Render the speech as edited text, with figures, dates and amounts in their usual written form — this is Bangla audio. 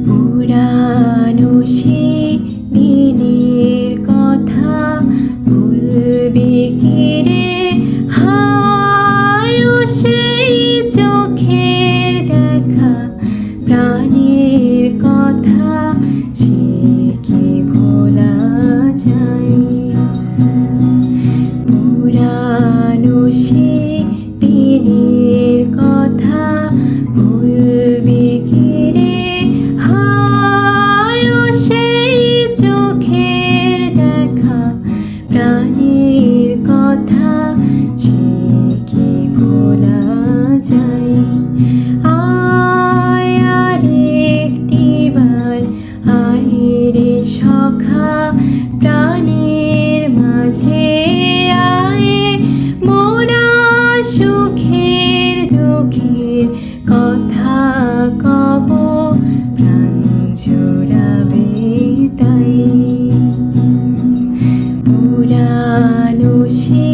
পুরানো সে দিনের কথা ভুলবি কি রে? হায় ও সেই চোখের দেখা, প্রাণের কথা সে কি ভোলা যায়? পুরানো সে দিনের কথা ভুলবি কি রে? হায় ও সেই চোখের দেখা, প্রাণের কথা সে কি ভোলা যায়? আয় আরেকটি বার, আয় রে সখা, প্রাণের মাঝে আয়, মোরা সুখের দুঃখের কথা কব, প্রাণ জুড়াবে তাই। পুরানো সে